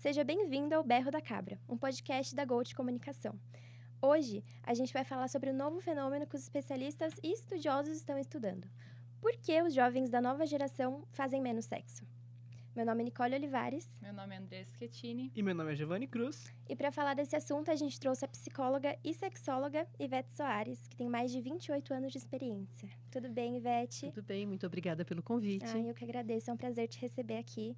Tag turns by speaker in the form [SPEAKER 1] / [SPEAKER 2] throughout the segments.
[SPEAKER 1] Seja bem-vindo ao Berro da Cabra, um podcast da Gold Comunicação. Hoje, a gente vai falar sobre um novo fenômeno que os especialistas e estudiosos estão estudando. Por que os jovens da nova geração fazem menos sexo? Meu nome é Nicole Olivares.
[SPEAKER 2] Meu nome é Andressa Schettini.
[SPEAKER 3] E meu nome é Giovanni Cruz.
[SPEAKER 1] E para falar desse assunto, a gente trouxe a psicóloga e sexóloga Ivete Soares, que tem mais de 28 anos de experiência. Tudo bem, Ivete?
[SPEAKER 4] Tudo bem, muito obrigada pelo convite.
[SPEAKER 1] Eu que agradeço, é um prazer te receber aqui.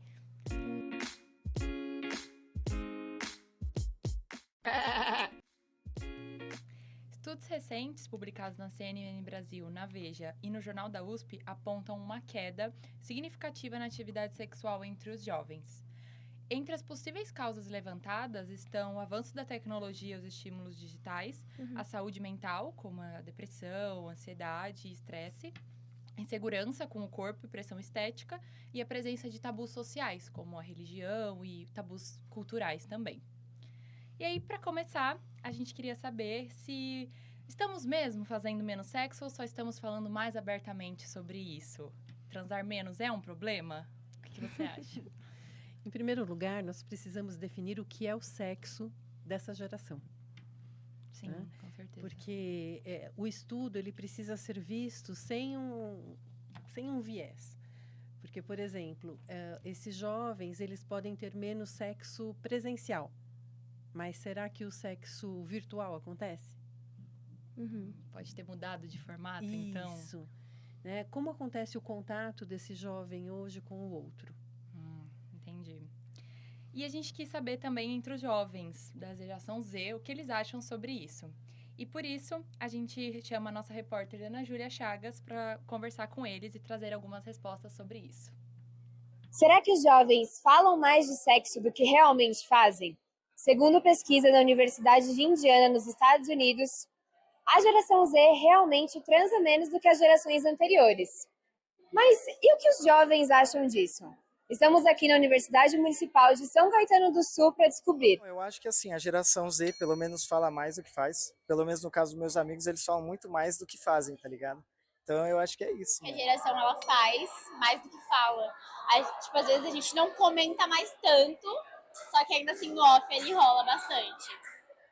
[SPEAKER 2] Estudos recentes publicados na CNN Brasil, na Veja e no Jornal da USP apontam uma queda significativa na atividade sexual entre os jovens. Entre as possíveis causas levantadas estão o avanço da tecnologia e os estímulos digitais, a saúde mental, como a depressão, ansiedade e estresse, a insegurança com o corpo e pressão estética, e a presença de tabus sociais, como a religião e tabus culturais também. E aí, para começar, a gente queria saber se estamos mesmo fazendo menos sexo ou só estamos falando mais abertamente sobre isso? Transar menos é um problema? O que você acha?
[SPEAKER 4] Em primeiro lugar, nós precisamos definir o que é o sexo dessa geração.
[SPEAKER 2] Sim,
[SPEAKER 4] né?
[SPEAKER 2] Com certeza.
[SPEAKER 4] Porque o estudo ele precisa ser visto sem um viés. Porque, por exemplo, esses jovens eles podem ter menos sexo presencial. Mas será que o sexo virtual acontece?
[SPEAKER 2] Pode ter mudado de formato, então?
[SPEAKER 4] Isso. Né? Como acontece o contato desse jovem hoje com o outro?
[SPEAKER 2] Entendi. E a gente quis saber também entre os jovens da geração Z o que eles acham sobre isso. E por isso, a gente chama a nossa repórter Ana Júlia Chagas para conversar com eles e trazer algumas respostas sobre isso.
[SPEAKER 5] Será que os jovens falam mais de sexo do que realmente fazem? Segundo pesquisa da Universidade de Indiana, nos Estados Unidos, a geração Z realmente transa menos do que as gerações anteriores. Mas e o que os jovens acham disso? Estamos aqui na Universidade Municipal de São Caetano do Sul para descobrir.
[SPEAKER 6] Eu acho que assim, a geração Z pelo menos fala mais do que faz. Pelo menos no caso dos meus amigos, eles falam muito mais do que fazem, tá ligado? Então eu acho que é isso.
[SPEAKER 7] A geração, ela faz mais do que fala. Às vezes a gente não comenta mais tanto, só que ainda assim no off ele rola bastante.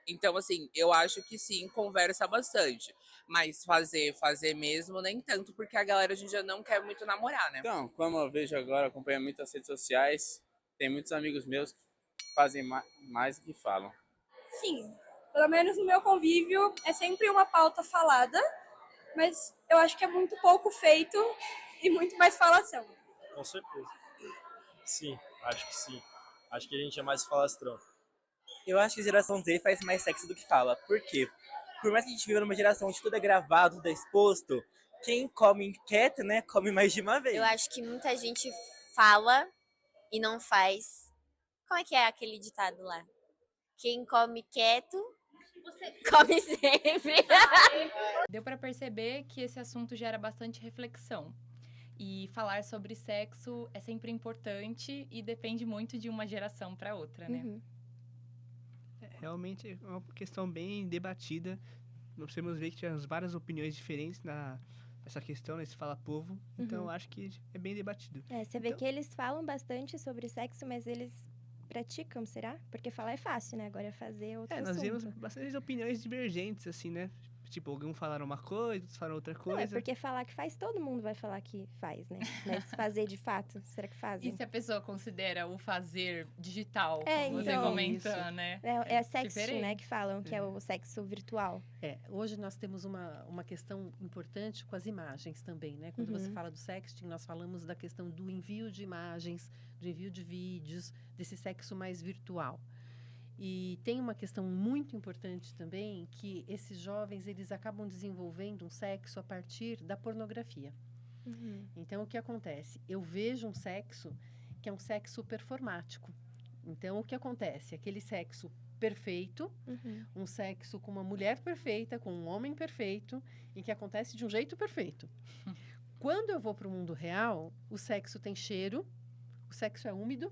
[SPEAKER 8] Então, assim, eu acho que sim, conversa bastante. Mas fazer mesmo, nem tanto, porque a galera hoje em dia não quer muito namorar, né?
[SPEAKER 9] Então, como eu vejo agora, acompanho muitas redes sociais, tem muitos amigos meus que fazem mais do que falam.
[SPEAKER 10] Sim, pelo menos no meu convívio é sempre uma pauta falada, mas eu acho que é muito pouco feito e muito mais falação.
[SPEAKER 11] Com certeza. Sim, acho que sim. Acho que a gente é mais falastrão.
[SPEAKER 12] Eu acho que a geração Z faz mais sexo do que fala. Por quê? Por mais que a gente viva numa geração onde tudo é gravado, tudo é exposto, quem come quieto, né, come mais de uma vez.
[SPEAKER 13] Eu acho que muita gente fala e não faz. Como é que é aquele ditado lá? Quem come quieto, come sempre.
[SPEAKER 2] Deu para perceber que esse assunto gera bastante reflexão. E falar sobre sexo é sempre importante e depende muito de uma geração para outra, né?
[SPEAKER 3] Realmente é uma questão bem debatida. Nós podemos ver que tivemos várias opiniões diferentes nessa questão, nesse Fala Povo. Então, eu acho que é bem debatido.
[SPEAKER 1] Você vê que eles falam bastante sobre sexo, mas eles praticam, será? Porque falar é fácil, né? Agora é fazer outro assunto.
[SPEAKER 3] Nós vimos bastante opiniões divergentes, assim, né? Tipo, alguns falaram uma coisa, outros falaram outra coisa.
[SPEAKER 1] Não, é porque falar que faz, todo mundo vai falar que faz, né? Mas fazer de fato, será que fazem?
[SPEAKER 2] E se a pessoa considera o fazer digital, como você
[SPEAKER 1] então,
[SPEAKER 2] comenta, né?
[SPEAKER 1] É sexting, né? Que falam que é o sexo virtual.
[SPEAKER 4] Hoje nós temos uma questão importante com as imagens também, né? Quando você fala do sexting, nós falamos da questão do envio de imagens, do envio de vídeos, desse sexo mais virtual. E tem uma questão muito importante também, que esses jovens, eles acabam desenvolvendo um sexo a partir da pornografia. Então, o que acontece? Eu vejo um sexo que é um sexo performático. Então, o que acontece? Aquele sexo perfeito, um sexo com uma mulher perfeita, com um homem perfeito, e que acontece de um jeito perfeito. Quando eu vou para o mundo real, o sexo tem cheiro, o sexo é úmido,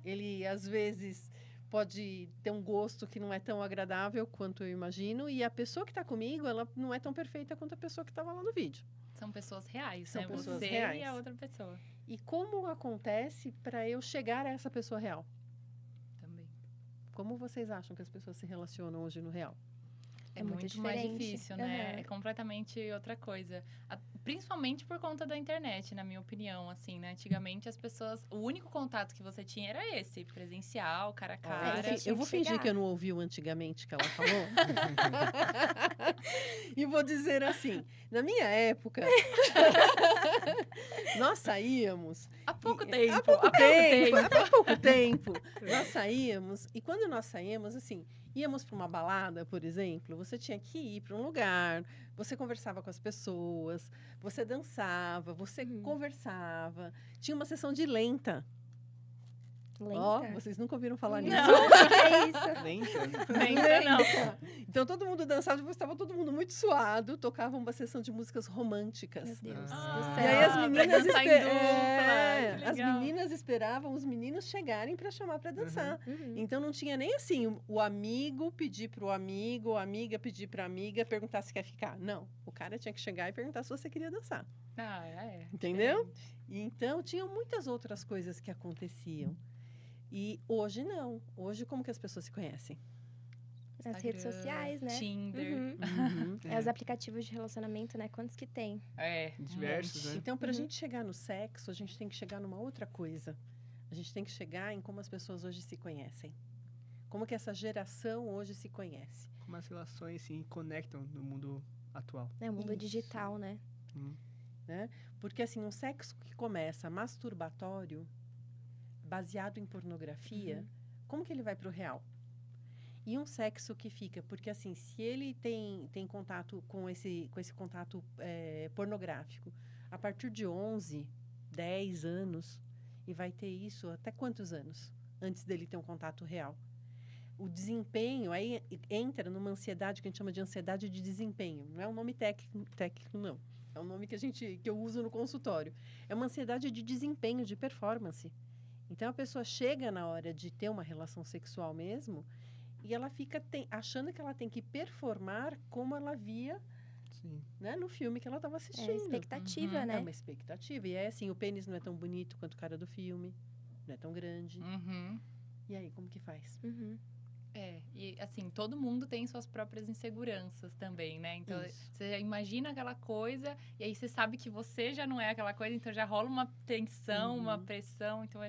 [SPEAKER 4] ele, às vezes, pode ter um gosto que não é tão agradável quanto eu imagino, e a pessoa que está comigo, ela não é tão perfeita quanto a pessoa que estava lá no vídeo.
[SPEAKER 2] São pessoas reais,
[SPEAKER 4] São
[SPEAKER 2] né?
[SPEAKER 4] pessoas
[SPEAKER 2] Você
[SPEAKER 4] reais.
[SPEAKER 2] e a outra pessoa.
[SPEAKER 4] E como acontece para eu chegar a essa pessoa real? Como vocês acham que as pessoas se relacionam hoje no real?
[SPEAKER 2] É
[SPEAKER 1] muito
[SPEAKER 2] muito mais
[SPEAKER 1] diferente.
[SPEAKER 2] difícil, né?
[SPEAKER 1] Aham.
[SPEAKER 2] É completamente outra coisa. Principalmente por conta da internet, na minha opinião, assim, né? Antigamente as pessoas... O único contato que você tinha era esse, presencial, cara a cara.
[SPEAKER 4] Eu vou fingir que eu não ouvi o antigamente que ela falou. E vou dizer assim, na minha época, nós saíamos...
[SPEAKER 2] Há pouco
[SPEAKER 4] Há pouco tempo. Nós saíamos, e quando nós saíamos, assim, íamos para uma balada, por exemplo, você tinha que ir para um lugar, você conversava com as pessoas, você dançava, você conversava. Tinha uma sessão de lenta. Ó, vocês nunca ouviram falar nisso?
[SPEAKER 1] Não, é isso.
[SPEAKER 2] Lenta não.
[SPEAKER 4] Então, todo mundo dançava, depois estava todo mundo muito suado, tocava uma sessão de músicas românticas.
[SPEAKER 1] Meu Deus do
[SPEAKER 4] E
[SPEAKER 1] céu.
[SPEAKER 4] aí as meninas,
[SPEAKER 2] dançar em dupla, que
[SPEAKER 4] as
[SPEAKER 2] legal.
[SPEAKER 4] meninas esperavam os meninos chegarem para chamar para dançar. Então não tinha nem assim o amigo pedir para o amigo, a amiga pedir para a amiga perguntar se quer ficar. Não, o cara tinha que chegar e perguntar se você queria dançar. Entendeu? E então tinham muitas outras coisas que aconteciam. E hoje não. Hoje como que as pessoas se conhecem?
[SPEAKER 1] Nas redes sociais, né?
[SPEAKER 2] Tinder.
[SPEAKER 1] Os aplicativos de relacionamento, né? Quantos que tem?
[SPEAKER 3] Diversos, né?
[SPEAKER 4] Então, para a gente chegar no sexo, a gente tem que chegar numa outra coisa. A gente tem que chegar em como as pessoas hoje se conhecem. Como que essa geração hoje se conhece.
[SPEAKER 3] Como as relações se conectam no mundo atual.
[SPEAKER 1] É o mundo digital, né?
[SPEAKER 4] Né? Porque, assim, um sexo que começa masturbatório, baseado em pornografia, como que ele vai para o real? E um sexo que fica, porque assim, se ele tem contato com esse contato pornográfico, a partir de 11, 10 anos, e vai ter isso até quantos anos antes dele ter um contato real? O desempenho, aí entra numa ansiedade que a gente chama de ansiedade de desempenho. Não é um nome técnico, não. É um nome que eu uso no consultório. É uma ansiedade de desempenho, de performance. Então, a pessoa chega na hora de ter uma relação sexual mesmo e ela fica achando que ela tem que performar como ela via né, no filme que ela estava assistindo.
[SPEAKER 1] É expectativa, né?
[SPEAKER 4] É uma expectativa. E é assim, o pênis não é tão bonito quanto o cara do filme, não é tão grande. E aí, como que faz?
[SPEAKER 2] E assim, todo mundo tem suas próprias inseguranças também, né? Então, você já imagina aquela coisa, e aí você sabe que você já não é aquela coisa, então já rola uma tensão, uma pressão, então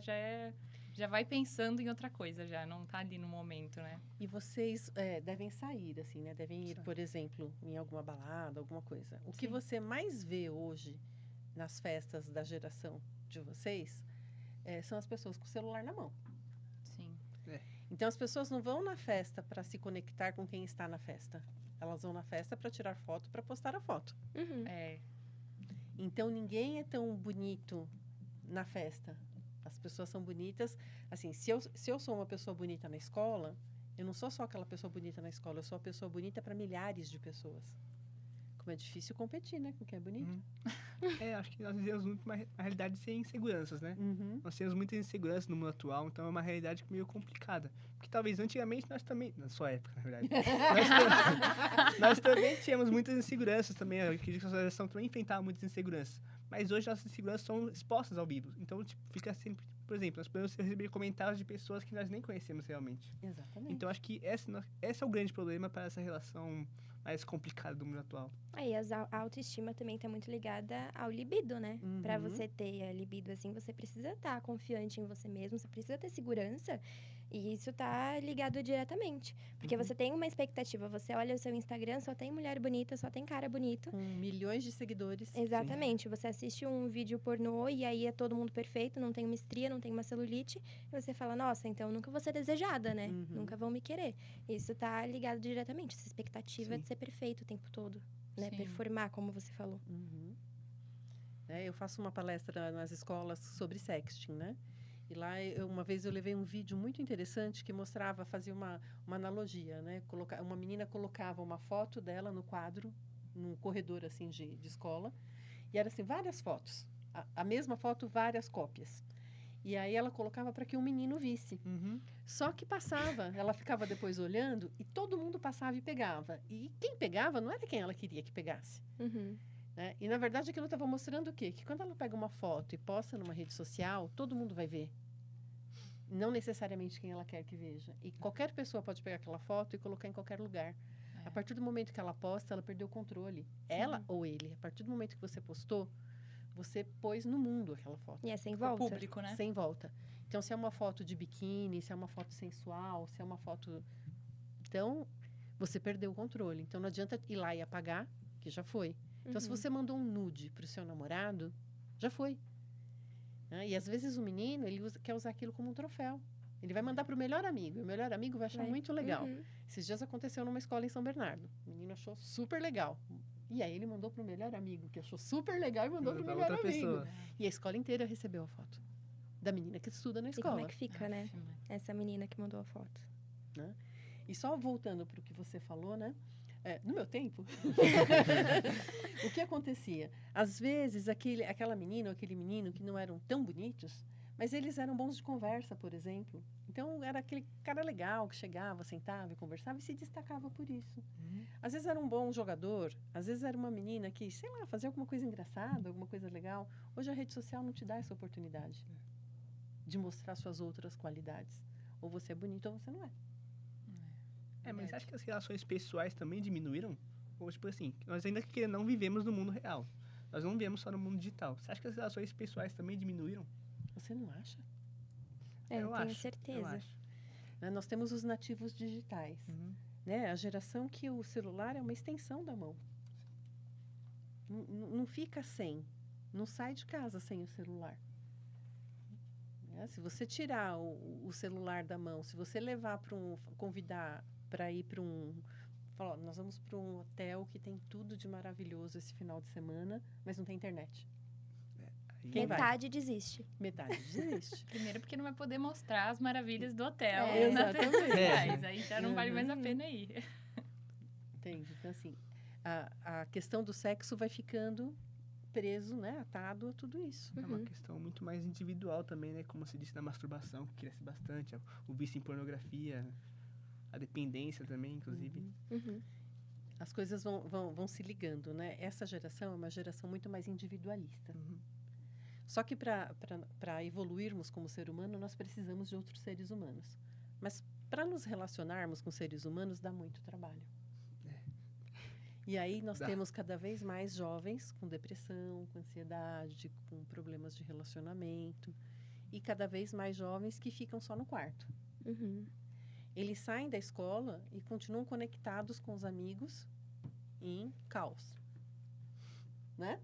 [SPEAKER 2] já vai pensando em outra coisa, já não tá ali no momento, né?
[SPEAKER 4] E vocês devem sair, assim, né? Devem ir, por exemplo, em alguma balada, alguma coisa. O que você mais vê hoje nas festas da geração de vocês são as pessoas com o celular na mão.
[SPEAKER 2] Sim.
[SPEAKER 4] Então, as pessoas não vão na festa para se conectar com quem está na festa. Elas vão na festa para tirar foto, para postar a foto. Então, ninguém é tão bonito na festa. As pessoas são bonitas. Assim, se eu sou uma pessoa bonita na escola, eu não sou só aquela pessoa bonita na escola, eu sou uma pessoa bonita para milhares de pessoas. Como é difícil competir, né? Com quem é bonito.
[SPEAKER 3] Acho que nós vivemos muito uma realidade sem inseguranças, né? Nós temos muitas inseguranças no mundo atual, então é uma realidade meio complicada. Porque talvez antigamente nós também, na sua época, na verdade, nós também tínhamos muitas inseguranças também. Eu acredito que a geração também enfrentava muitas inseguranças. Mas hoje nossas inseguranças são expostas ao vivo. Então, tipo, fica sempre... Por exemplo, nós podemos receber comentários de pessoas que nós nem conhecemos realmente.
[SPEAKER 4] Exatamente.
[SPEAKER 3] Então, acho que esse é o grande problema para essa relação mais complicada do mundo atual.
[SPEAKER 1] Aí a autoestima também tá muito ligada ao libido, né? Pra você ter a libido, assim, você precisa estar confiante em você mesmo, você precisa ter segurança. E isso tá ligado diretamente. Porque você tem uma expectativa, você olha o seu Instagram, só tem mulher bonita, só tem cara bonito.
[SPEAKER 4] Com milhões de seguidores.
[SPEAKER 1] Exatamente. Você assiste um vídeo pornô e aí é todo mundo perfeito, não tem uma estria, não tem uma celulite. E você fala, nossa, então eu nunca vou ser desejada, né? Nunca vão me querer. Isso tá ligado diretamente, essa expectativa de ser perfeito o tempo todo. Né? Performar, como você falou.
[SPEAKER 4] Eu faço uma palestra nas escolas sobre sexting, né? E lá, uma vez eu levei um vídeo muito interessante que mostrava, fazia uma analogia, né? Uma menina colocava uma foto dela no quadro, num corredor, assim, de escola. E era, assim, várias fotos. A mesma foto, várias cópias. E aí ela colocava para que um menino visse. Só que passava, ela ficava depois olhando e todo mundo passava e pegava. E quem pegava não era quem ela queria que pegasse. Né? E, na verdade, aquilo estava mostrando o quê? Que quando ela pega uma foto e posta numa rede social, todo mundo vai ver. não necessariamente quem ela quer que veja. E qualquer pessoa pode pegar aquela foto e colocar em qualquer lugar. A partir do momento que ela posta, ela perdeu o controle. Ela ou ele. A partir do momento que você postou, você pôs no mundo aquela foto.
[SPEAKER 1] E é sem volta.
[SPEAKER 2] Público, né?
[SPEAKER 4] Sem volta. Então, se é uma foto de biquíni, se é uma foto sensual, se é uma foto... Então, você perdeu o controle. Então, não adianta ir lá e apagar, que já foi. Então, se você mandou um nude para o seu namorado, já foi. E, às vezes, o menino, ele quer usar aquilo como um troféu. Ele vai mandar para o melhor amigo. E o melhor amigo vai achar muito legal. Esses dias aconteceu numa escola em São Bernardo. O menino achou super legal. E aí, ele mandou para o melhor amigo, que achou super legal, e mandou para o melhor amigo. Pessoa. E a escola inteira recebeu a foto da menina que estuda na escola.
[SPEAKER 1] E como é que fica, né? Essa menina que mandou a foto.
[SPEAKER 4] Né? E só voltando para o que você falou, né? No meu tempo, o que acontecia? Às vezes, aquela menina ou aquele menino que não eram tão bonitos, mas eles eram bons de conversa, por exemplo. Então, era aquele cara legal que chegava, sentava e conversava e se destacava por isso. Às vezes era um bom jogador, às vezes era uma menina que, sei lá, fazia alguma coisa engraçada, alguma coisa legal. Hoje a rede social não te dá essa oportunidade de mostrar suas outras qualidades. Ou você é bonito ou você não é.
[SPEAKER 3] Mas acho que as relações pessoais também diminuíram? Ou, tipo assim, nós ainda que não vivemos no mundo real. Nós não vivemos só no mundo digital. Você acha que as relações pessoais também diminuíram?
[SPEAKER 4] Você não acha?
[SPEAKER 1] Eu tenho certeza.
[SPEAKER 3] Eu acho.
[SPEAKER 4] Nós temos os nativos digitais. Né? A geração que o celular é uma extensão da mão. Não fica sem. Não sai de casa sem o celular. Se você tirar o celular da mão, se você levar convidar para ir para falar, nós vamos para um hotel que tem tudo de maravilhoso esse final de semana, mas não tem internet.
[SPEAKER 1] Metade desiste.
[SPEAKER 4] Metade desiste.
[SPEAKER 2] Primeiro porque não vai poder mostrar as maravilhas do hotel.
[SPEAKER 4] Exatamente.
[SPEAKER 2] Nas redes sociais. Aí já não vale mais a pena ir.
[SPEAKER 4] Entende? Então, assim, a questão do sexo vai ficando preso, né, atado a tudo isso.
[SPEAKER 3] É uma questão muito mais individual também, né? Como se disse na masturbação, que cresce bastante, o vício em pornografia, a dependência também, inclusive.
[SPEAKER 4] As coisas vão se ligando, né? Essa geração é uma geração muito mais individualista. Só que para evoluirmos como ser humano, nós precisamos de outros seres humanos. Mas para nos relacionarmos com seres humanos, dá muito trabalho. E aí nós temos cada vez mais jovens com depressão, com ansiedade, com problemas de relacionamento. E cada vez mais jovens que ficam só no quarto. Eles saem da escola e continuam conectados com os amigos em caos. Né?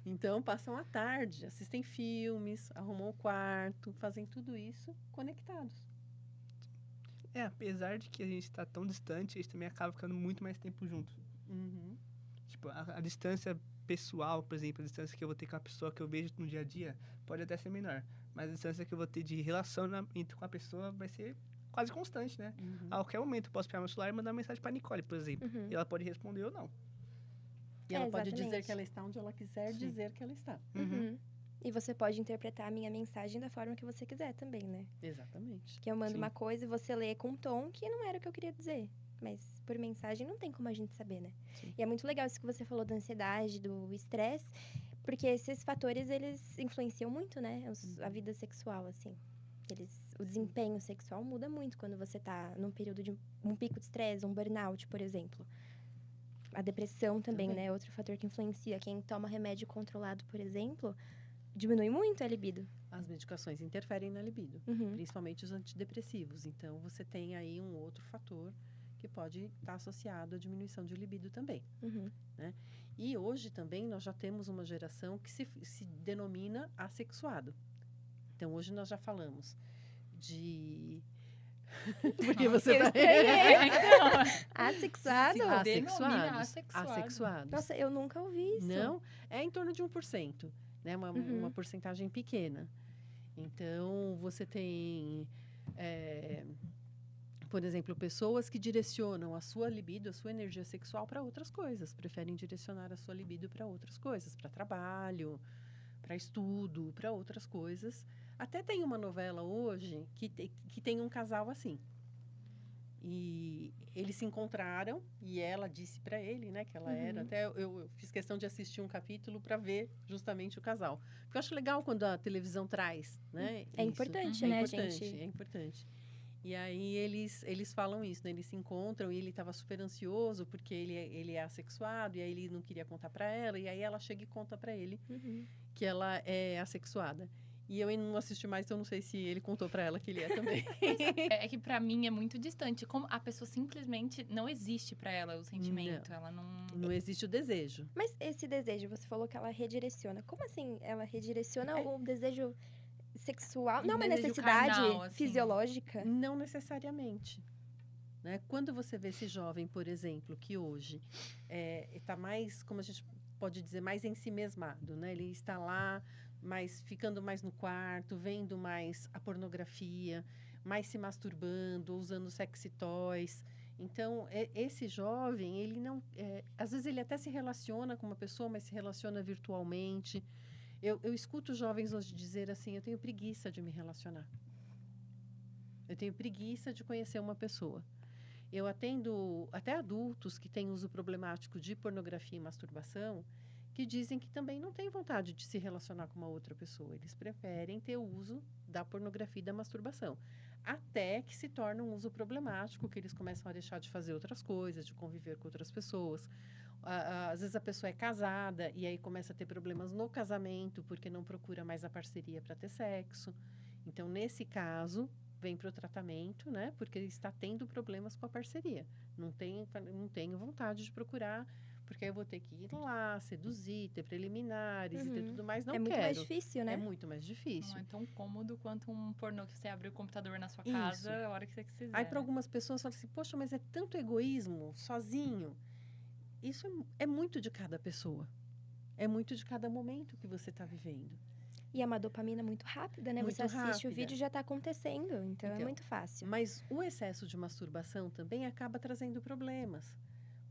[SPEAKER 4] Então, passam a tarde, assistem filmes, arrumam o quarto, fazem tudo isso conectados.
[SPEAKER 3] Apesar de que a gente está tão distante, a gente também acaba ficando muito mais tempo junto. Tipo, a distância pessoal, por exemplo, a distância que eu vou ter com a pessoa que eu vejo no dia a dia, pode até ser menor. Mas a distância que eu vou ter de relacionamento com a pessoa vai ser quase constante, né? A qualquer momento eu posso pegar meu celular e mandar uma mensagem para a Nicole, por exemplo. E ela pode responder ou não.
[SPEAKER 4] E ela pode dizer que ela está onde ela quiser dizer que ela está.
[SPEAKER 1] E você pode interpretar a minha mensagem da forma que você quiser também, né?
[SPEAKER 4] Exatamente.
[SPEAKER 1] Que eu mando uma coisa e você lê com um tom que não era o que eu queria dizer. Mas por mensagem não tem como a gente saber, né? E é muito legal isso que você falou da ansiedade, do estresse, porque esses fatores, eles influenciam muito, né? A vida sexual, assim. O desempenho sexual muda muito quando você tá num período de um pico de estresse, um burnout, por exemplo. A depressão também, né? Outro fator que influencia. Quem toma remédio controlado, por exemplo, diminui muito a libido.
[SPEAKER 4] As medicações interferem na libido, principalmente os antidepressivos. Então, você tem aí um outro fator que pode estar associado à diminuição de libido também. Né? E hoje também nós já temos uma geração que se denomina assexuado. Então, hoje nós já falamos de... Porque você tá...
[SPEAKER 1] Assexuado?
[SPEAKER 4] Assexuado.
[SPEAKER 1] Nossa, eu nunca ouvi isso.
[SPEAKER 4] Não, é em torno de 1%, né? Uma porcentagem pequena. Então, você tem, por exemplo, pessoas que direcionam a sua libido, a sua energia sexual para outras coisas. Preferem direcionar a sua libido para outras coisas, para trabalho, para estudo, para outras coisas. Até tem uma novela hoje que tem um casal assim. E eles se encontraram e ela disse para ele, né, que ela era. Até eu fiz questão de assistir um capítulo para ver justamente o casal. Porque eu acho legal quando a televisão traz, né?
[SPEAKER 1] É importante, né, gente?
[SPEAKER 4] É importante. E aí eles falam isso, né? Eles se encontram e ele estava super ansioso porque ele é assexuado e aí ele não queria contar para ela. E aí ela chega e conta para ele que ela é assexuada. E eu não assisti mais, então eu não sei se ele contou pra ela que ele é também.
[SPEAKER 2] É que pra mim é muito distante. Como a pessoa simplesmente não existe pra ela o sentimento. Ela
[SPEAKER 4] não existe o desejo.
[SPEAKER 1] Mas esse desejo, você falou que ela redireciona. Como assim ela redireciona o desejo sexual? Não é uma necessidade
[SPEAKER 2] carnal, assim.
[SPEAKER 1] fisiológica?
[SPEAKER 4] Não necessariamente. Né? Quando você vê esse jovem, por exemplo, que hoje está mais, como a gente pode dizer, mais ensimesmado, né? Ele está lá, ficando mais no quarto, vendo mais a pornografia, mais se masturbando, usando sexy toys. Então, esse jovem, ele não... às vezes ele até se relaciona com uma pessoa, mas se relaciona virtualmente. Eu escuto jovens hoje dizer assim, eu tenho preguiça de me relacionar. Eu tenho preguiça de conhecer uma pessoa. Eu atendo até adultos que têm uso problemático de pornografia e masturbação, que dizem que também não têm vontade de se relacionar com uma outra pessoa. Eles preferem ter o uso da pornografia e da masturbação. Até que se torna um uso problemático, que eles começam a deixar de fazer outras coisas, de conviver com outras pessoas. Às vezes a pessoa é casada e aí começa a ter problemas no casamento, porque não procura mais a parceria para ter sexo. Então, nesse caso, vem para o tratamento, né? Porque ele está tendo problemas com a parceria. Não tenho vontade de procurar, porque aí eu vou ter que ir lá, seduzir, ter preliminares e ter tudo mais. Não quero.
[SPEAKER 1] É muito mais difícil, né?
[SPEAKER 4] É muito mais difícil.
[SPEAKER 2] Não é tão cômodo quanto um pornô que você abre o computador na sua casa a hora que você quiser.
[SPEAKER 4] Aí, para algumas pessoas, falam assim, poxa, mas é tanto egoísmo, sozinho. Isso é muito de cada pessoa. É muito de cada momento que você está vivendo.
[SPEAKER 1] E é uma dopamina muito rápida, né?
[SPEAKER 4] Muito
[SPEAKER 1] você assiste
[SPEAKER 4] rápida.
[SPEAKER 1] o vídeo e já está acontecendo. Então, é muito fácil.
[SPEAKER 4] Mas o excesso de masturbação também acaba trazendo problemas.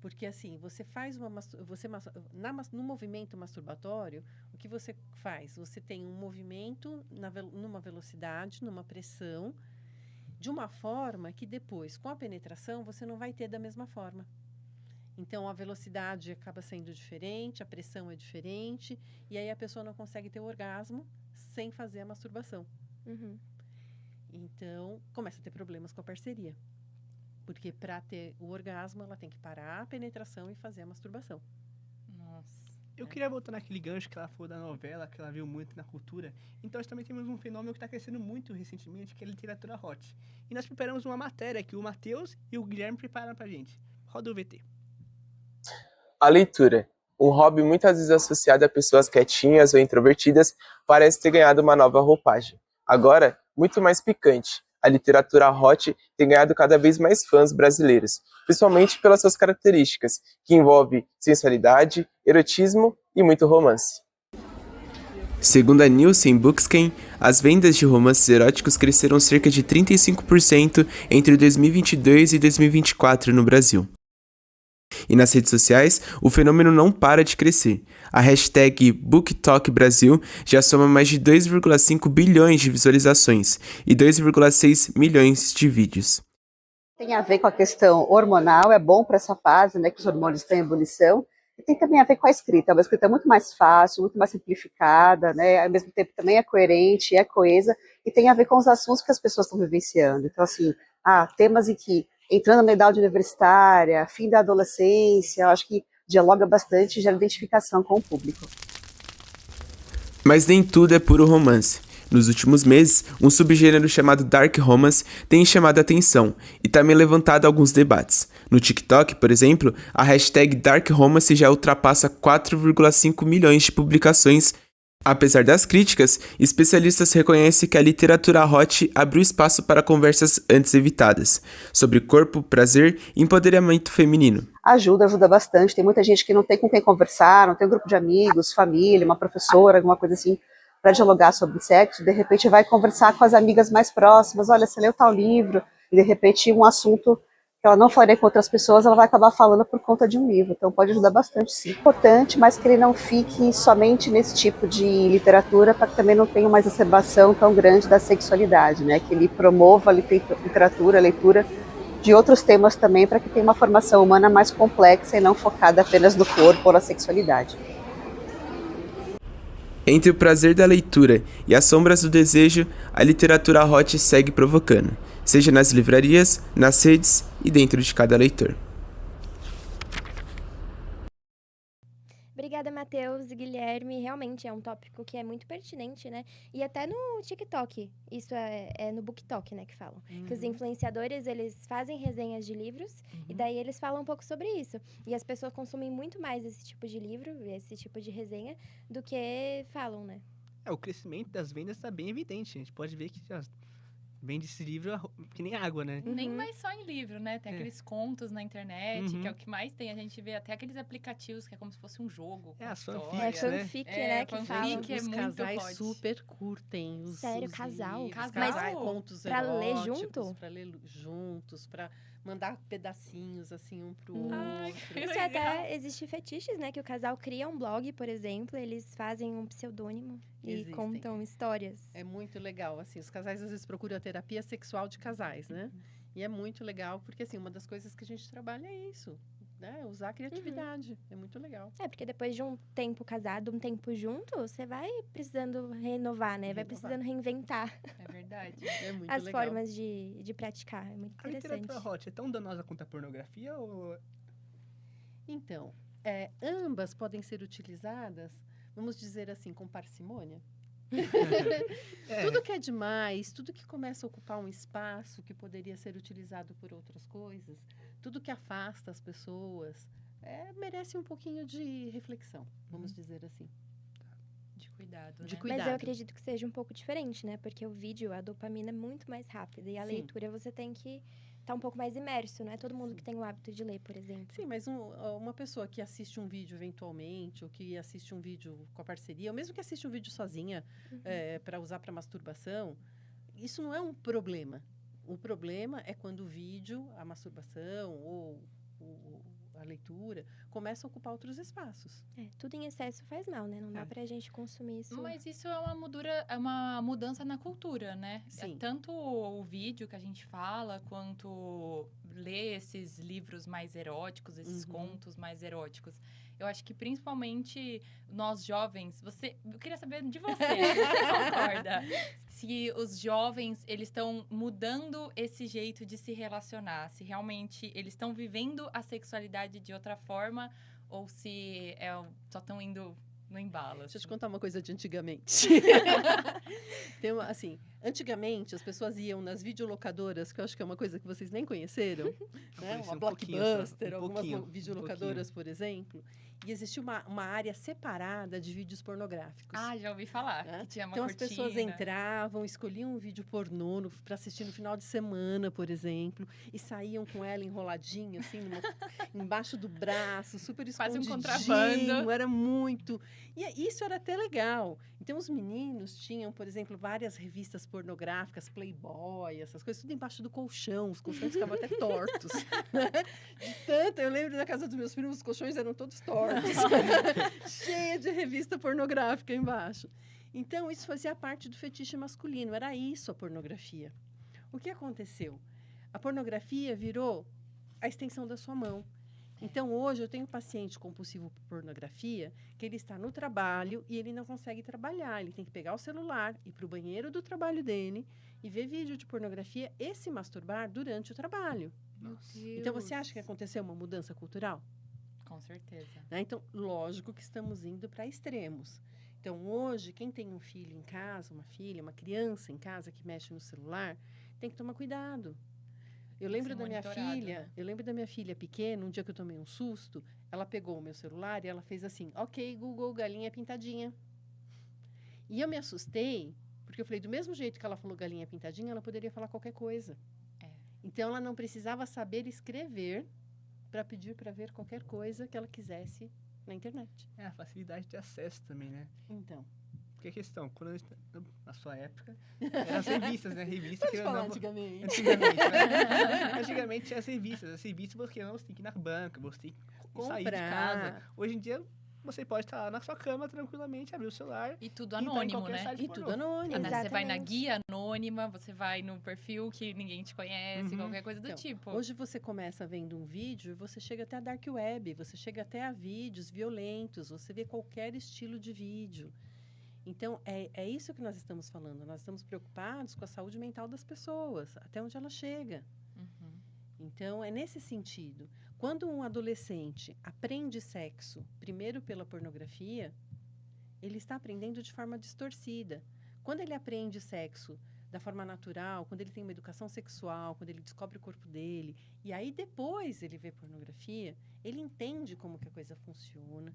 [SPEAKER 4] Porque, assim, você faz no movimento masturbatório, o que você faz? Você tem um movimento numa velocidade, numa pressão, de uma forma que depois, com a penetração, você não vai ter da mesma forma. Então, a velocidade acaba sendo diferente, a pressão é diferente, e aí a pessoa não consegue ter o orgasmo sem fazer a masturbação. Então, começa a ter problemas com a parceria. Porque para ter o orgasmo, ela tem que parar a penetração e fazer a masturbação.
[SPEAKER 2] Nossa.
[SPEAKER 3] Eu queria voltar naquele gancho que ela falou da novela, que ela viu muito na cultura. Então, nós também temos um fenômeno que está crescendo muito recentemente, que é a literatura hot. E nós preparamos uma matéria que o Matheus e o Guilherme prepararam pra gente. Roda o VT.
[SPEAKER 14] A leitura, um hobby muitas vezes associado a pessoas quietinhas ou introvertidas, parece ter ganhado uma nova roupagem. Agora, muito mais picante. A literatura hot tem ganhado cada vez mais fãs brasileiros, principalmente pelas suas características, que envolve sensualidade, erotismo e muito romance. Segundo a Nielsen Bookscan, as vendas de romances eróticos cresceram cerca de 35% entre 2022 e 2024 no Brasil. E nas redes sociais, o fenômeno não para de crescer. A hashtag BookTalkBrasil já soma mais de 2,5 bilhões de visualizações e 2,6 milhões de vídeos.
[SPEAKER 15] Tem a ver com a questão hormonal, é bom para essa fase, né, que os hormônios estão em ebulição. E tem também a ver com a escrita. Uma escrita muito mais fácil, muito mais simplificada, né, ao mesmo tempo também é coerente, é coesa, e tem a ver com os assuntos que as pessoas estão vivenciando. Então, assim, temas em que entrando na idade universitária, fim da adolescência, eu acho que dialoga bastante e gera identificação com o público.
[SPEAKER 14] Mas nem tudo é puro romance. Nos últimos meses, um subgênero chamado Dark Romance tem chamado a atenção e também levantado alguns debates. No TikTok, por exemplo, a hashtag Dark Romance já ultrapassa 4,5 milhões de publicações. Apesar das críticas, especialistas reconhecem que a literatura hot abriu espaço para conversas antes evitadas, sobre corpo, prazer e empoderamento feminino.
[SPEAKER 15] Ajuda bastante. Tem muita gente que não tem com quem conversar, não tem um grupo de amigos, família, uma professora, alguma coisa assim, para dialogar sobre sexo. De repente vai conversar com as amigas mais próximas, olha, você leu tal livro, e de repente um assunto que ela não faria com outras pessoas, ela vai acabar falando por conta de um livro. Então pode ajudar bastante, sim. Importante, mas que ele não fique somente nesse tipo de literatura, para que também não tenha uma exacerbação tão grande da sexualidade, né? Que ele promova a literatura, a leitura de outros temas também, para que tenha uma formação humana mais complexa e não focada apenas no corpo ou na sexualidade.
[SPEAKER 14] Entre o prazer da leitura e as sombras do desejo, a literatura hot segue provocando, seja nas livrarias, nas redes e dentro de cada leitor.
[SPEAKER 1] Obrigada, Matheus e Guilherme. Realmente é um tópico que é muito pertinente, né? E até no TikTok. Isso é no BookTok, né, que falam. Que os influenciadores, eles fazem resenhas de livros e daí eles falam um pouco sobre isso. E as pessoas consumem muito mais esse tipo de livro, esse tipo de resenha, do que falam, né?
[SPEAKER 3] O crescimento das vendas está bem evidente. A gente pode ver que já vende esse livro que nem água, né?
[SPEAKER 2] Nem mais só em livro, né? Tem aqueles contos na internet, que é o que mais tem. A gente vê até aqueles aplicativos que é como se fosse um jogo.
[SPEAKER 3] As fanfics,
[SPEAKER 1] né? Fanfic, né? Que falam.
[SPEAKER 2] Fanfic é
[SPEAKER 4] Os
[SPEAKER 2] muito
[SPEAKER 4] casais
[SPEAKER 2] hot.
[SPEAKER 4] super curtem os
[SPEAKER 1] Sério,
[SPEAKER 4] os
[SPEAKER 1] casal?
[SPEAKER 4] livros,
[SPEAKER 2] Casal?
[SPEAKER 4] contos
[SPEAKER 1] Pra ler
[SPEAKER 4] eróticos,
[SPEAKER 1] junto?
[SPEAKER 4] pra ler juntos, pra mandar pedacinhos assim um pro
[SPEAKER 2] Ai,
[SPEAKER 4] outro.
[SPEAKER 2] que
[SPEAKER 1] Isso
[SPEAKER 2] legal.
[SPEAKER 1] até existe fetiches, né? Que o casal cria um blog, por exemplo, eles fazem um pseudônimo e
[SPEAKER 4] Existem.
[SPEAKER 1] contam histórias.
[SPEAKER 4] É muito legal, assim, os casais às vezes procuram a terapia sexual de casais, né? E é muito legal, porque assim, uma das coisas que a gente trabalha é isso, né? Usar a criatividade, é muito legal.
[SPEAKER 1] É, porque depois de um tempo casado, um tempo junto, você vai precisando renovar, né? Vai precisando reinventar
[SPEAKER 2] É verdade.
[SPEAKER 4] É muito
[SPEAKER 1] as
[SPEAKER 4] legal.
[SPEAKER 1] formas de praticar. É muito
[SPEAKER 3] A
[SPEAKER 1] interessante.
[SPEAKER 3] literatura hot é tão danosa quanto a pornografia ou...
[SPEAKER 4] Então, ambas podem ser utilizadas, vamos dizer assim, com parcimônia. Tudo que é demais, tudo que começa a ocupar um espaço que poderia ser utilizado por outras coisas, tudo que afasta as pessoas, merece um pouquinho de reflexão, vamos dizer assim.
[SPEAKER 2] De cuidado,
[SPEAKER 4] De
[SPEAKER 2] né?
[SPEAKER 4] cuidado.
[SPEAKER 1] Mas eu acredito que seja um pouco diferente, né? Porque o vídeo, a dopamina é muito mais rápida. E a
[SPEAKER 4] Sim.
[SPEAKER 1] leitura, você tem que estar um pouco mais imerso, não é todo mundo que tem o hábito de ler, por exemplo.
[SPEAKER 4] Sim, mas uma pessoa que assiste um vídeo eventualmente, ou que assiste um vídeo com a parceria, ou mesmo que assiste um vídeo sozinha para usar para masturbação, isso não é um problema. O problema é quando o vídeo, a masturbação ou a leitura começa a ocupar outros espaços.
[SPEAKER 1] Tudo em excesso faz mal, né? Não dá pra gente consumir isso.
[SPEAKER 2] Mas isso é uma mudança na cultura, né?
[SPEAKER 4] Sim.
[SPEAKER 2] Tanto o vídeo que a gente fala, quanto ler esses livros mais eróticos, esses contos mais eróticos. Eu acho que principalmente nós jovens, eu queria saber de você, você concorda? Se os jovens, eles estão mudando esse jeito de se relacionar, se realmente eles estão vivendo a sexualidade de outra forma, ou se só estão indo no embalo.
[SPEAKER 4] Deixa eu te contar uma coisa de antigamente. Antigamente as pessoas iam nas videolocadoras, que eu acho que é uma coisa que vocês nem conheceram, né? Uma Blockbuster, algumas videolocadoras, por exemplo. E existia uma área separada de vídeos pornográficos.
[SPEAKER 2] Ah, já ouvi falar. Que tinha uma
[SPEAKER 4] então
[SPEAKER 2] cortina.
[SPEAKER 4] as pessoas entravam, escolhiam um vídeo pornô para assistir no final de semana, por exemplo, e saíam com ela enroladinha, assim, embaixo do braço, super
[SPEAKER 2] Quase um
[SPEAKER 4] escondidinho.
[SPEAKER 2] contrabando.
[SPEAKER 4] Era muito. E isso era até legal. Então os meninos tinham, por exemplo, várias revistas pornográficas, Playboy, essas coisas, tudo embaixo do colchão. Os colchões ficavam até tortos. Né? De tanto, eu lembro na casa dos meus primos, os colchões eram todos tortos. Cheia de revista pornográfica embaixo. Então, isso fazia parte do fetiche masculino. Era isso a pornografia. O que aconteceu? A pornografia virou a extensão da sua mão. Então, hoje, eu tenho um paciente compulsivo por pornografia que ele está no trabalho e ele não consegue trabalhar. Ele tem que pegar o celular, ir para o banheiro do trabalho dele e ver vídeo de pornografia e se masturbar durante o trabalho. Então, você acha que aconteceu uma mudança cultural?
[SPEAKER 2] Com certeza.
[SPEAKER 4] Né? Então, lógico que estamos indo para extremos. Então, hoje, quem tem um filho em casa, uma filha, uma criança em casa que mexe no celular, tem que tomar cuidado. Eu lembro da minha filha pequena, um dia que eu tomei um susto, ela pegou o meu celular e ela fez assim, ok, Google, galinha pintadinha. E eu me assustei, porque eu falei, do mesmo jeito que ela falou galinha pintadinha, ela poderia falar qualquer coisa. Então, ela não precisava saber escrever para pedir para ver qualquer coisa que ela quisesse na internet.
[SPEAKER 3] A facilidade de acesso também, né?
[SPEAKER 4] Então.
[SPEAKER 3] Porque a questão, na sua época, eram as revistas, né? Revista
[SPEAKER 4] Pode falar antigamente.
[SPEAKER 3] Antigamente tinha as revistas. As revistas você tem que ir na banca, você tem que sair de casa. Hoje em dia, você pode estar na sua cama tranquilamente, abrir o celular.
[SPEAKER 2] E tudo
[SPEAKER 3] entrar em
[SPEAKER 2] anônimo,
[SPEAKER 3] qualquer
[SPEAKER 2] né?
[SPEAKER 3] site
[SPEAKER 4] E
[SPEAKER 3] pornô.
[SPEAKER 4] tudo anônimo.
[SPEAKER 2] Você vai na guia anônima, você vai no perfil que ninguém te conhece, qualquer coisa do
[SPEAKER 4] Então,
[SPEAKER 2] tipo.
[SPEAKER 4] Hoje você começa vendo um vídeo e você chega até a dark web, você chega até a vídeos violentos, você vê qualquer estilo de vídeo. Então, é isso que nós estamos falando. Nós estamos preocupados com a saúde mental das pessoas, até onde ela chega. Então, é nesse sentido. Quando um adolescente aprende sexo, primeiro pela pornografia, ele está aprendendo de forma distorcida. Quando ele aprende sexo da forma natural, quando ele tem uma educação sexual, quando ele descobre o corpo dele, e aí depois ele vê pornografia, ele entende como que a coisa funciona.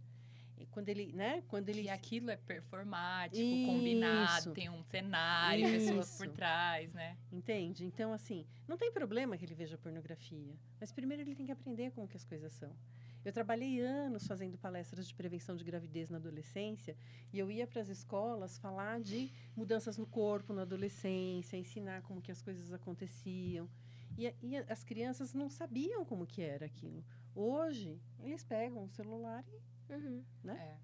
[SPEAKER 4] E quando ele, né? Quando ele...
[SPEAKER 2] E aquilo é performático,
[SPEAKER 4] Isso.
[SPEAKER 2] combinado, tem um cenário, pessoas por
[SPEAKER 4] Isso.
[SPEAKER 2] trás, né?
[SPEAKER 4] Entende? Então, assim, não tem problema que ele veja pornografia, mas primeiro ele tem que aprender como que as coisas são. Eu trabalhei anos fazendo palestras de prevenção de gravidez na adolescência e eu ia para as escolas falar de mudanças no corpo na adolescência, ensinar como que as coisas aconteciam. E as crianças não sabiam como que era aquilo. Hoje, eles pegam o celular e... Né?
[SPEAKER 2] É,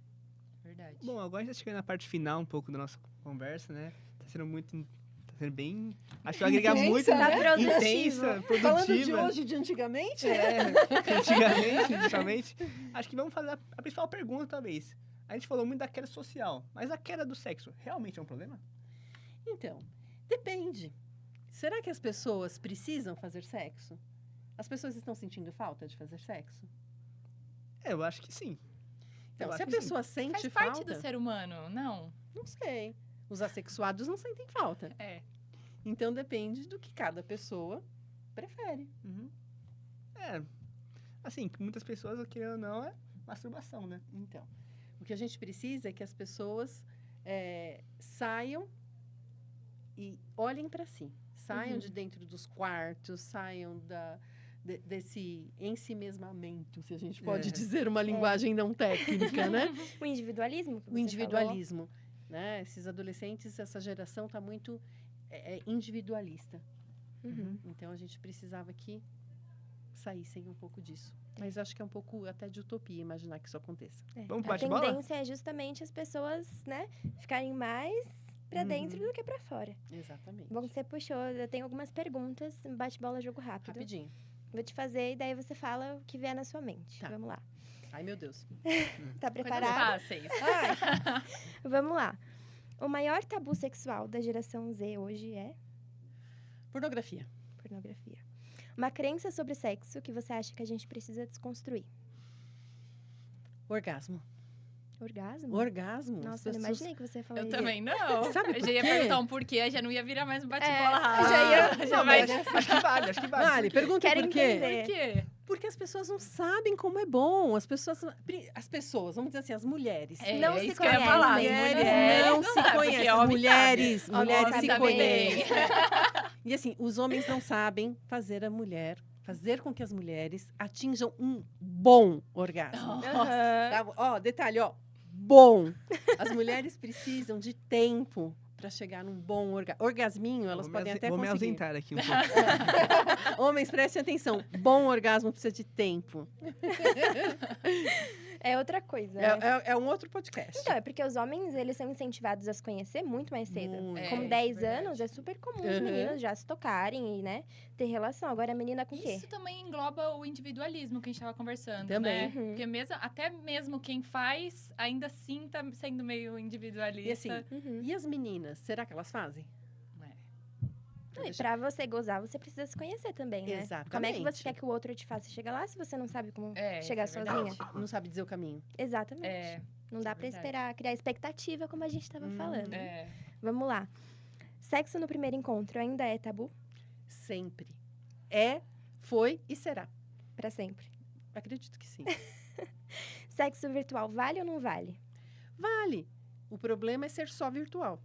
[SPEAKER 2] verdade.
[SPEAKER 3] Bom, agora a gente tá chegando na parte final um pouco da nossa conversa, né? Tá sendo bem... Acho que vai agregar
[SPEAKER 4] Intensa,
[SPEAKER 3] muito,
[SPEAKER 4] né?
[SPEAKER 3] intensa, produtiva.
[SPEAKER 4] Falando de hoje e de antigamente?
[SPEAKER 3] Antigamente, principalmente. Acho que vamos fazer a principal pergunta, talvez. A gente falou muito da queda social, mas a queda do sexo realmente é um problema?
[SPEAKER 4] Então, depende. Será que as pessoas precisam fazer sexo? As pessoas estão sentindo falta de fazer sexo?
[SPEAKER 3] Eu acho que sim.
[SPEAKER 4] Então,
[SPEAKER 3] Eu
[SPEAKER 4] se a
[SPEAKER 3] acho que sim.
[SPEAKER 4] pessoa sente
[SPEAKER 2] Faz parte
[SPEAKER 4] falta...
[SPEAKER 2] do ser humano, não?
[SPEAKER 4] Não sei. Os assexuados não sentem falta.
[SPEAKER 2] É.
[SPEAKER 4] Então, depende do que cada pessoa prefere.
[SPEAKER 3] Assim, muitas pessoas, querendo ou não, é masturbação, né?
[SPEAKER 4] Então, o que a gente precisa é que as pessoas saiam e olhem para si. Saiam de dentro dos quartos, saiam desse ensimesmamento, se a gente pode dizer uma linguagem não técnica, né?
[SPEAKER 1] O individualismo que
[SPEAKER 4] O
[SPEAKER 1] você
[SPEAKER 4] individualismo. Né? Esses adolescentes, essa geração está muito individualista. Então, a gente precisava que saíssem um pouco disso. Mas acho que é um pouco até de utopia imaginar que isso aconteça.
[SPEAKER 3] Vamos
[SPEAKER 1] A
[SPEAKER 3] bate-bola?
[SPEAKER 1] tendência é justamente as pessoas, né, ficarem mais pra dentro do que pra fora.
[SPEAKER 4] Exatamente.
[SPEAKER 1] Bom, você puxou, eu tenho algumas perguntas, bate-bola, jogo rápido.
[SPEAKER 4] Rapidinho.
[SPEAKER 1] Vou te fazer e daí você fala o que vier na sua mente.
[SPEAKER 4] Tá.
[SPEAKER 1] Vamos lá.
[SPEAKER 4] Ai, meu Deus.
[SPEAKER 1] Tá
[SPEAKER 2] Coisas
[SPEAKER 1] preparado?
[SPEAKER 2] fáceis.
[SPEAKER 1] Vamos lá. O maior tabu sexual da geração Z hoje é?
[SPEAKER 4] Pornografia.
[SPEAKER 1] Pornografia. Uma crença sobre sexo que você acha que a gente precisa desconstruir?
[SPEAKER 4] Orgasmo.
[SPEAKER 1] Orgasmo?
[SPEAKER 4] Orgasmo.
[SPEAKER 1] Nossa, eu não imaginei que você ia falar
[SPEAKER 2] Eu
[SPEAKER 1] isso.
[SPEAKER 2] também não.
[SPEAKER 4] Sabe
[SPEAKER 2] Eu
[SPEAKER 4] por
[SPEAKER 2] já ia
[SPEAKER 4] quê?
[SPEAKER 2] perguntar um porquê, aí já não ia virar mais um bate-bola rápido.
[SPEAKER 1] já
[SPEAKER 2] vai.
[SPEAKER 3] Acho que vale, acho que vale.
[SPEAKER 4] Vale, pergunta
[SPEAKER 1] Quero
[SPEAKER 4] por quê?
[SPEAKER 1] entender.
[SPEAKER 2] Por quê?
[SPEAKER 4] Porque as pessoas não sabem como é bom. As pessoas, vamos dizer assim, as mulheres.
[SPEAKER 1] Não se
[SPEAKER 2] isso que eu ia
[SPEAKER 1] conhecem.
[SPEAKER 2] falar.
[SPEAKER 4] Mulheres não
[SPEAKER 2] não
[SPEAKER 4] se
[SPEAKER 2] sabe, porque
[SPEAKER 4] conhecem.
[SPEAKER 2] homem
[SPEAKER 4] Mulheres,
[SPEAKER 2] sabe.
[SPEAKER 4] mulheres
[SPEAKER 2] Homem
[SPEAKER 4] se
[SPEAKER 2] sabe
[SPEAKER 4] conhecem.
[SPEAKER 2] bem.
[SPEAKER 4] E assim, os homens não sabem fazer com que as mulheres atinjam um bom orgasmo. Tá? Ó, detalhe, ó, bom. As mulheres precisam de tempo para chegar num bom orgasminho, elas podem até
[SPEAKER 3] Vou me
[SPEAKER 4] conseguir.
[SPEAKER 3] ausentar aqui um pouco.
[SPEAKER 4] Homens, prestem atenção. Bom orgasmo precisa de tempo.
[SPEAKER 1] É outra coisa, né?
[SPEAKER 4] É um outro podcast.
[SPEAKER 1] Então, é porque os homens, eles são incentivados a se conhecer muito mais cedo.
[SPEAKER 4] Muito.
[SPEAKER 1] Com
[SPEAKER 2] É,
[SPEAKER 1] 10
[SPEAKER 2] verdade.
[SPEAKER 1] anos, é super comum os
[SPEAKER 4] Uhum.
[SPEAKER 1] meninos já se tocarem e, né, ter relação. Agora, a menina com o quê?
[SPEAKER 2] Isso também engloba o individualismo que a gente estava conversando,
[SPEAKER 4] Também.
[SPEAKER 2] né? Porque até mesmo quem faz, ainda assim tá sendo meio individualista.
[SPEAKER 4] E assim, e as meninas, será que elas fazem?
[SPEAKER 1] Não, e pra você gozar, você precisa se conhecer também, né?
[SPEAKER 4] Exatamente.
[SPEAKER 1] Como é que você quer que o outro te faça chegar lá se você não sabe como chegar
[SPEAKER 2] isso é
[SPEAKER 1] sozinha?
[SPEAKER 2] verdade.
[SPEAKER 4] Não sabe dizer o caminho.
[SPEAKER 1] Exatamente.
[SPEAKER 2] É,
[SPEAKER 1] não
[SPEAKER 2] isso
[SPEAKER 1] dá
[SPEAKER 2] é
[SPEAKER 1] pra
[SPEAKER 2] verdade.
[SPEAKER 1] esperar, criar expectativa, como a gente tava falando.
[SPEAKER 2] É.
[SPEAKER 1] Vamos lá. Sexo no primeiro encontro ainda é tabu?
[SPEAKER 4] Sempre. É, foi e será.
[SPEAKER 1] Pra sempre.
[SPEAKER 4] Acredito que sim.
[SPEAKER 1] Sexo virtual vale ou não vale?
[SPEAKER 4] Vale. O problema é ser só virtual.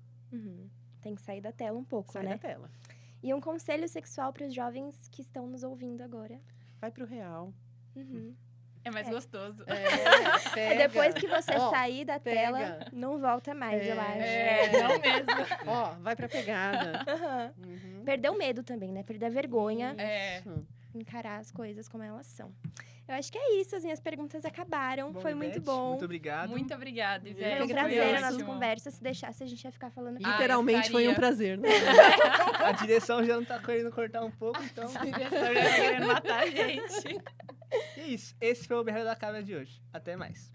[SPEAKER 1] Tem que sair da tela um pouco,
[SPEAKER 4] Sai
[SPEAKER 1] né?
[SPEAKER 4] da tela.
[SPEAKER 1] E um conselho sexual para os jovens que estão nos ouvindo agora?
[SPEAKER 4] Vai pro real.
[SPEAKER 2] É mais gostoso.
[SPEAKER 1] É depois que você
[SPEAKER 4] Ó,
[SPEAKER 1] sair da
[SPEAKER 4] pega.
[SPEAKER 1] tela, não volta mais, eu acho.
[SPEAKER 2] Não mesmo.
[SPEAKER 4] Ó, vai pra pegada.
[SPEAKER 1] Perder o medo também, né? Perder a vergonha.
[SPEAKER 2] É.
[SPEAKER 4] Isso.
[SPEAKER 1] encarar as coisas como elas são. Eu acho que é isso, as minhas perguntas acabaram. Foi muito
[SPEAKER 3] Ivete,
[SPEAKER 1] bom.
[SPEAKER 3] Muito obrigado.
[SPEAKER 2] Muito obrigada,
[SPEAKER 1] Foi
[SPEAKER 2] Ivete.
[SPEAKER 1] um prazer a nossa
[SPEAKER 2] ótimo.
[SPEAKER 1] conversa. Se deixasse, a gente ia ficar falando aqui.
[SPEAKER 4] Literalmente foi um prazer, né?
[SPEAKER 3] A direção já não tá querendo cortar um pouco, então...
[SPEAKER 2] A direção já tá querendo matar a gente.
[SPEAKER 3] E é isso. Esse foi o Berreiro da Cabra de hoje. Até mais.